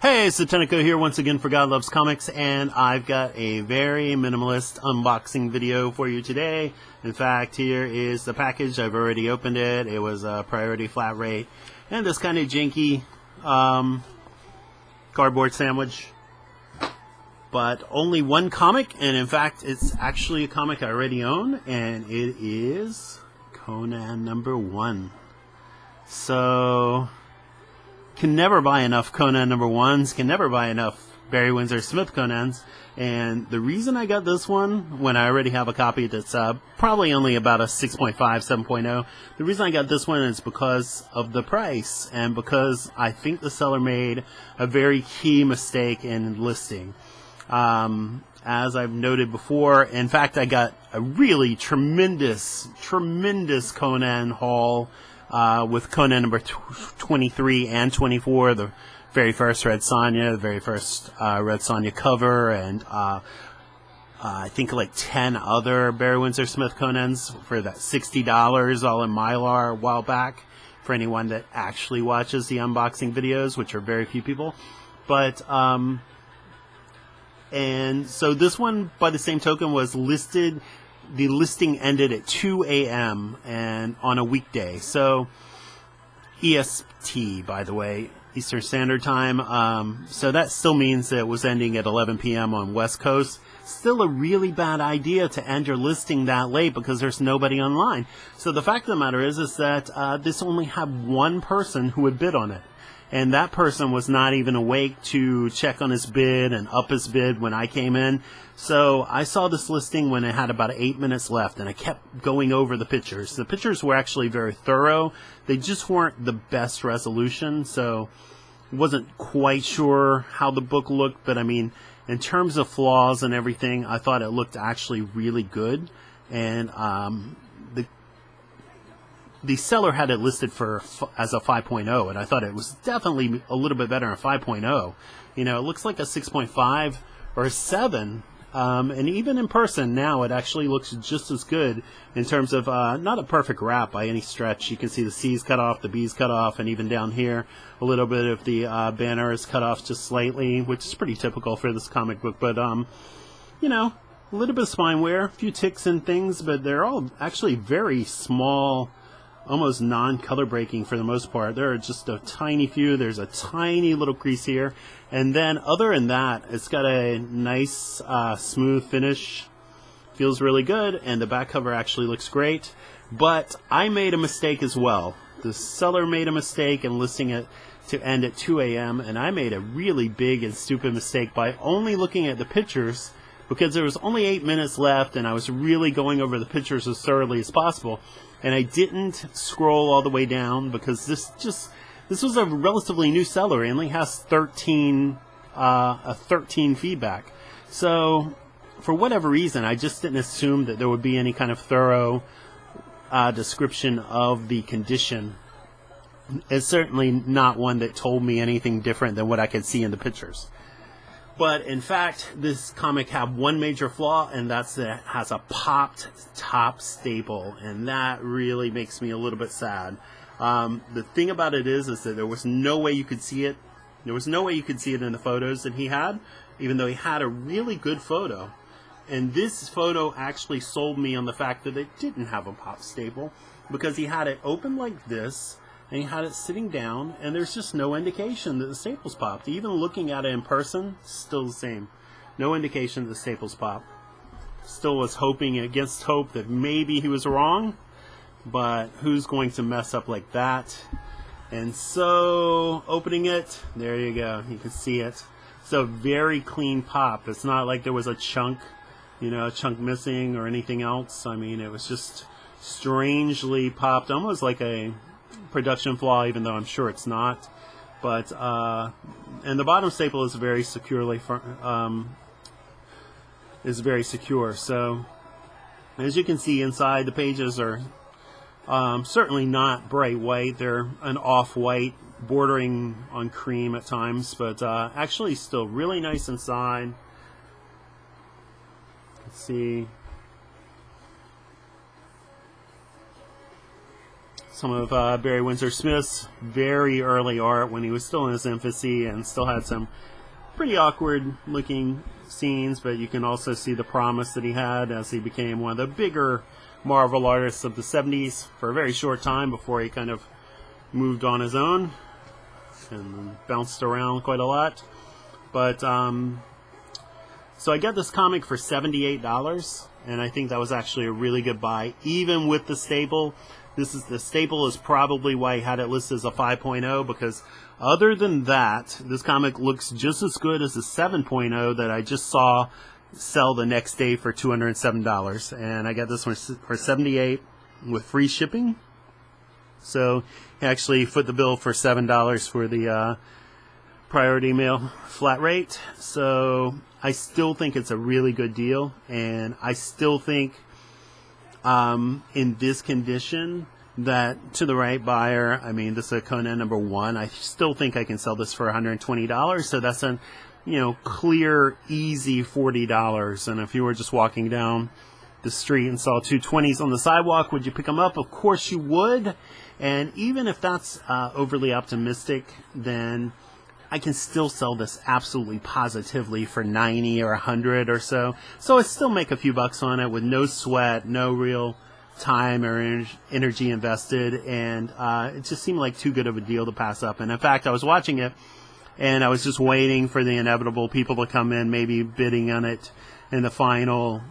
Hey, Satanico here once again for Godlovescomics, and I've got a very minimalist unboxing video for you today. In fact, here is the package. I've already opened it. It was a priority flat rate, and this kind of janky cardboard sandwich. But only one comic, and in fact, it's actually a comic I already own, and it is Conan #1. So can never buy enough Conan #1s, can never buy enough Barry Windsor Smith Conans, and the reason I got this one, when I already have a copy that's probably only about a 6.5, 7.0, the reason I got this one is because of the price, and because I think the seller made a very key mistake in listing. As I've noted before, in fact, I got a really tremendous Conan haul with Conan number 23 and 24, the very first Red Sonja, the very first Red Sonja cover, and I think like 10 other Barry Windsor Smith Conans for that $60 all in Mylar a while back, for anyone that actually watches the unboxing videos, which are very few people. But and so this one, by the same token, was listed. The listing ended at 2 a.m. and on a weekday. So EST, by the way, Eastern Standard Time. So that still means that it was ending at 11 p.m. on West Coast. Still a really bad idea to end your listing that late because there's nobody online. So the fact of the matter is that this only had one person who would bid on it. And that person was not even awake to check on his bid and up his bid when I came in. So I saw this listing when it had about 8 minutes left, and I kept going over the pictures. The pictures were actually very thorough. They just weren't the best resolution, so wasn't quite sure how the book looked. But I mean, in terms of flaws and everything, I thought it looked actually really good. And the seller had it listed as a 5.0, and I thought it was definitely a little bit better than 5.0. You know, it looks like a 6.5 or a 7, and even in person now, it actually looks just as good in terms of not a perfect wrap by any stretch. You can see the C's cut off, the B's cut off, and even down here, a little bit of the banner is cut off just slightly, which is pretty typical for this comic book. But you know, a little bit of spine wear, a few ticks and things, but they're all actually very small, almost non-color breaking for the most part. There are just a tiny few. There's a tiny little crease here, and then other than that, it's got a nice smooth finish. Feels really good, and the back cover actually looks great. But I made a mistake as well. The seller made a mistake in listing it to end at 2 a.m. and I made a really big and stupid mistake by only looking at the pictures, because there was only 8 minutes left, and I was really going over the pictures as thoroughly as possible. And I didn't scroll all the way down because this was a relatively new seller. It only has 13 feedback. So for whatever reason, I just didn't assume that there would be any kind of thorough description of the condition. It's certainly not one that told me anything different than what I could see in the pictures. But in fact, this comic had one major flaw, and that's that it has a popped top staple, and that really makes me a little bit sad. The thing about it is that there was no way you could see it. There was no way you could see it in the photos that he had, even though he had a really good photo. And this photo actually sold me on the fact that it didn't have a pop staple, because he had it open like this, and he had it sitting down, and there's just no indication that the staples popped. Even looking at it in person, still the same. No indication that the staples popped. Still was hoping against hope that maybe he was wrong, but who's going to mess up like that? And so, opening it, there you go. You can see it. It's a very clean pop. It's not like there was a chunk, a chunk missing or anything else. I mean, it was just strangely popped, almost like a production flaw, even though I'm sure it's not. But and the bottom staple is very secure. So as you can see inside, the pages are certainly not bright white. They're an off-white, bordering on cream at times, but actually still really nice inside. Let's see. some of Barry Windsor Smith's very early art when he was still in his infancy and still had some pretty awkward looking scenes, but you can also see the promise that he had as he became one of the bigger Marvel artists of the 70s for a very short time before he kind of moved on his own and bounced around quite a lot. But so I got this comic for $78, and I think that was actually a really good buy, even with the staple. The staple is probably why he had it listed as a 5.0, because other than that, this comic looks just as good as the 7.0 that I just saw sell the next day for $207. And I got this one for $78 with free shipping. So he actually foot the bill for $7 for the priority mail flat rate. So I still think it's a really good deal, and I still think in this condition that to the right buyer, I mean, this is a Conan #1, I still think I can sell this for $120. So that's a clear, easy $40. And if you were just walking down the street and saw 220s on the sidewalk, would you pick them up? Of course you would. And even if that's overly optimistic, then I can still sell this absolutely positively for 90 or 100 or so. So I still make a few bucks on it with no sweat, no real time or energy invested, and it just seemed like too good of a deal to pass up. And in fact, I was watching it, and I was just waiting for the inevitable people to come in, maybe bidding on it in the final,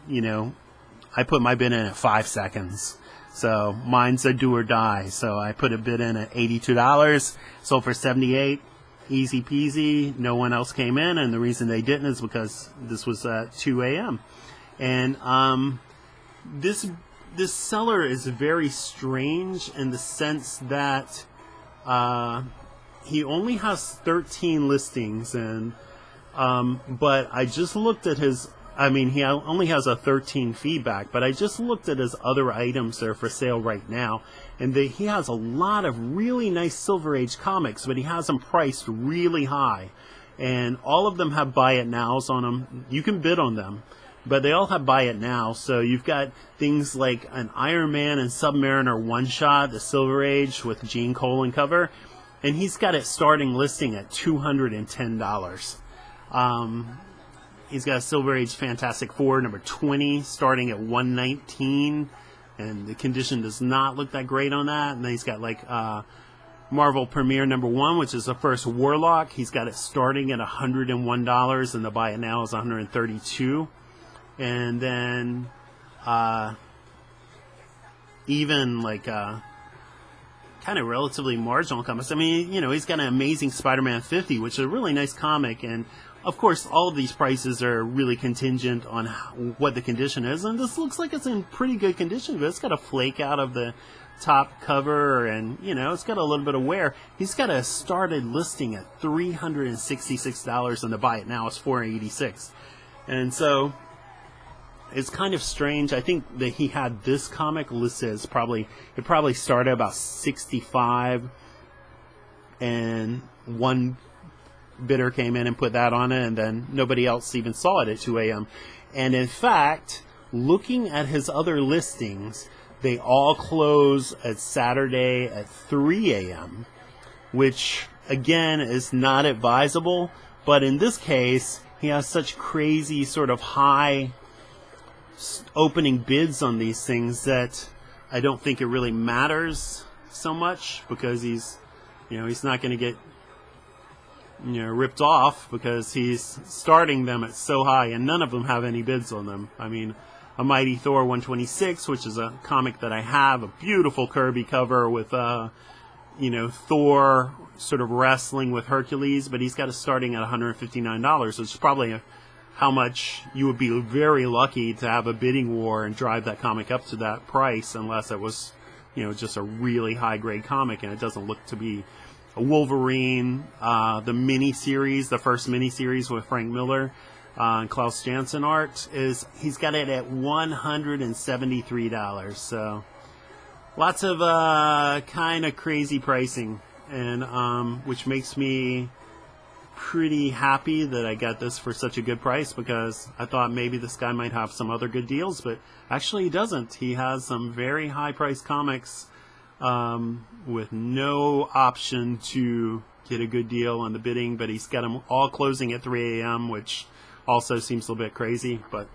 I put my bid in at 5 seconds. So mine's a do or die. So I put a bid in at $82, sold for $78. Easy peasy. No one else came in, and the reason they didn't is because this was at 2 a.m. And this seller is very strange in the sense that he only has 13 listings, and but I just looked at his. I mean, he only has a 13 feedback, but I just looked at his other items that are for sale right now, and he has a lot of really nice Silver Age comics, but he has them priced really high, and all of them have buy it nows on them. You can bid on them, but they all have buy it now. So you've got things like an Iron Man and Submariner one-shot, the Silver Age with Gene Colan cover, and he's got it starting listing at $210. He's got a Silver Age Fantastic Four #20 starting at $119, and the condition does not look that great on that. And then he's got like Marvel Premiere #1, which is the first Warlock. He's got it starting at $101, and the buy it now is $132. And then even like kind of relatively marginal comics. I mean, he's got an Amazing Spider-Man 50, which is a really nice comic, and of course, all of these prices are really contingent on what the condition is, and this looks like it's in pretty good condition, but it's got a flake out of the top cover, and, it's got a little bit of wear. He's got a started listing at $366, and the buy it now is $486. And so, it's kind of strange. I think that he had this comic listed as it probably started about 65, and one bidder came in and put that on it, and then nobody else even saw it at 2 a.m. And in fact, looking at his other listings, they all close at Saturday at 3 a.m., which again is not advisable, but in this case, he has such crazy sort of high opening bids on these things that I don't think it really matters so much, because he's not going to get ripped off, because he's starting them at so high, and none of them have any bids on them. I mean, a Mighty Thor 126, which is a comic that I have, a beautiful Kirby cover with Thor sort of wrestling with Hercules, but he's got it starting at $159, which is probably how much you would be very lucky to have a bidding war and drive that comic up to that price, unless it was just a really high grade comic, and it doesn't look to be. A Wolverine, the mini-series, the first mini-series with Frank Miller and Klaus Janson art, he's got it at $173. So lots of kind of crazy pricing, and which makes me pretty happy that I got this for such a good price, because I thought maybe this guy might have some other good deals, but actually he doesn't. He has some very high-priced comics with no option to get a good deal on the bidding, but he's got them all closing at 3 a.m., which also seems a little bit crazy, but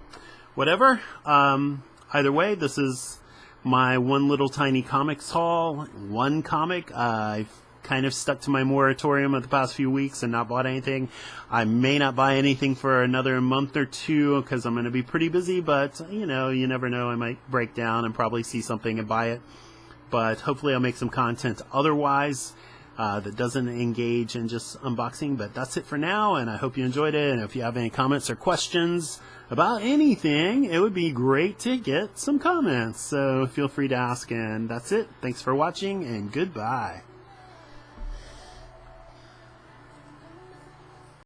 whatever. Either way, this is my one little tiny comics haul. One comic. I've kind of stuck to my moratorium of the past few weeks and not bought anything. I may not buy anything for another month or two because I'm going to be pretty busy, but you know, you never know. I might break down and probably see something and buy it. But hopefully I'll make some content otherwise that doesn't engage in just unboxing. But that's it for now, and I hope you enjoyed it. And if you have any comments or questions about anything, it would be great to get some comments. So feel free to ask, and that's it. Thanks for watching, and goodbye.